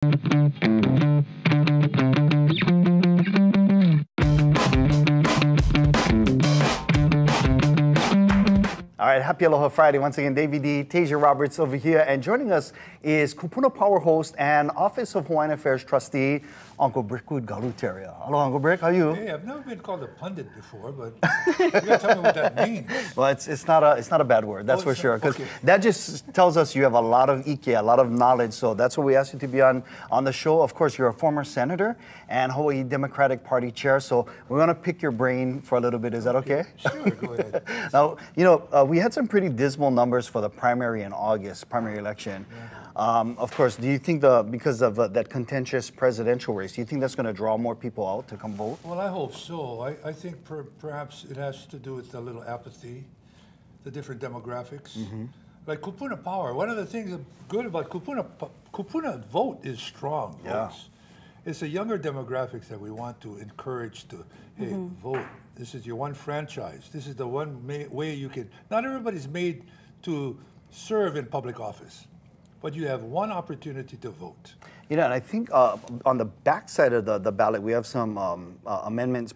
All right, happy Aloha Friday. Once again, Davey D, Tesia Roberts over here. And joining us is Kupuna Power host and Office of Hawaiian Affairs trustee, Uncle Brickwood Galuteria. Hello, Uncle Brick, how are you? Hey, I've never been called a pundit before, but you gotta tell me what that means. Well, it's not a bad word, that's for sure. Because that just tells us you have a lot of ike, a lot of knowledge. So that's what we asked you to be on the show. Of course, you're a former senator and Hawaii Democratic Party chair. So we're going to pick your brain for a little bit. Is that okay? Sure, go ahead. Now, you know, we had some pretty dismal numbers for the primary in August, primary election. Yeah. Of course, do you think because of that contentious presidential race, do you think that's going to draw more people out to come vote? Well, I hope so. I think perhaps it has to do with a little apathy, the different demographics. Mm-hmm. Like Kupuna Power, one of the things good about Kupuna vote is strong votes. It's the younger demographics that we want to encourage to, hey, vote. This is your one franchise. This is the one way you can, not everybody's made to serve in public office, but you have one opportunity to vote. You know, and I think on the backside of the ballot, we have some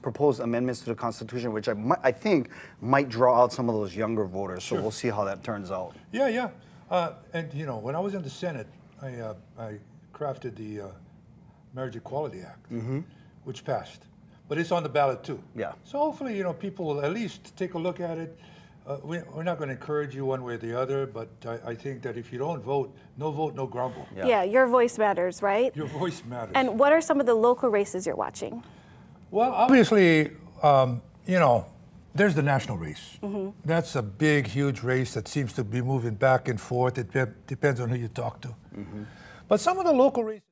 proposed amendments to the Constitution, which I think might draw out some of those younger voters. So we'll see how that turns out. Yeah. And, you know, when I was in the Senate, I crafted the Marriage Equality Act, which passed. But it's on the ballot, too. Yeah. So hopefully, you know, people will at least take a look at it. We're not going to encourage you one way or the other, but I think that if you don't vote, no grumble. Yeah, your voice matters, right? Your voice matters. And what are some of the local races you're watching? Well, obviously, you know, there's the national race. That's a big, huge race that seems to be moving back and forth. It depends on who you talk to. But some of the local races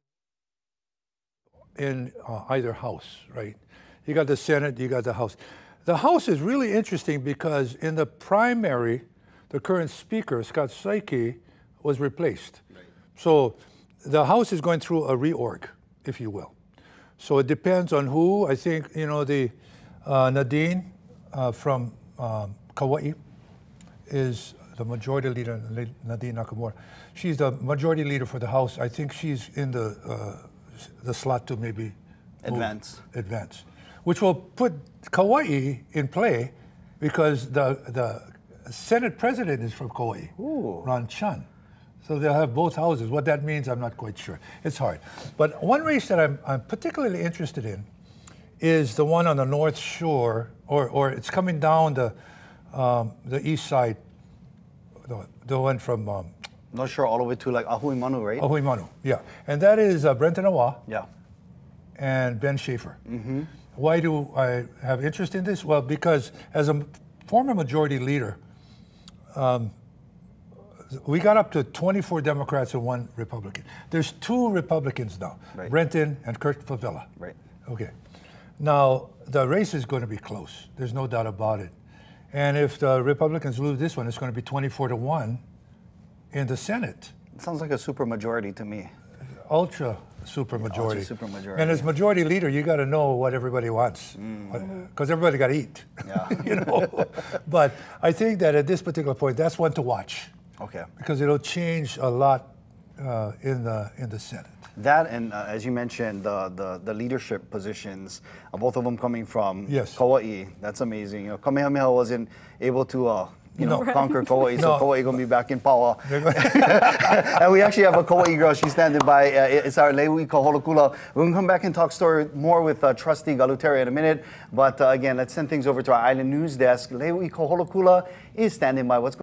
in either house, right? You got the Senate, you got the House. The House is really interesting because in the primary, the current speaker, Scott Saiki, was replaced. Right. So the House is going through a reorg, if you will. So it depends on who. I think, you know, the Nadine from Kauai is the majority leader, Nadine Nakamura. She's the majority leader for the House. I think she's in the slot to maybe advance, which will put Kauai in play because the Senate president is from Kauai, Ron Chan. So they'll have both houses. What that means, I'm not quite sure. It's hard. But one race that I'm particularly interested in is the one on the North Shore, or it's coming down the east side, the one from North Shore all the way to like Ahui Manu, right? Ahui Manu, yeah. And that is Brenton Awa and Ben Schaefer. Why do I have interest in this? Well, because as a former majority leader, we got up to 24 Democrats and 1 Republican. There's 2 Republicans now, Brenton and Kurt Favela. Right. Okay. Now, the race is going to be close. There's no doubt about it. And if the Republicans lose this one, it's going to be 24-1 in the Senate. It sounds like a super majority to me. Ultra super majority. Ultra super majority. And as majority leader, you got to know what everybody wants, because everybody got to eat. Yeah. You know. But I think that at this particular point, that's one to watch. Okay. Because it'll change a lot in the Senate. That and as you mentioned, the leadership positions, both of them coming from Kauai. That's amazing. You know, Kamehameha wasn't able to. Conquer Kauai, so Kauai gonna be back in power. And we actually have a Kauai girl, she's standing by. It's our Leui Kaholokula. We're gonna come back and talk more with Trustee Galuteria in a minute. But again, let's send things over to our Island News Desk. Leui Kaholokula is standing by. What's going on?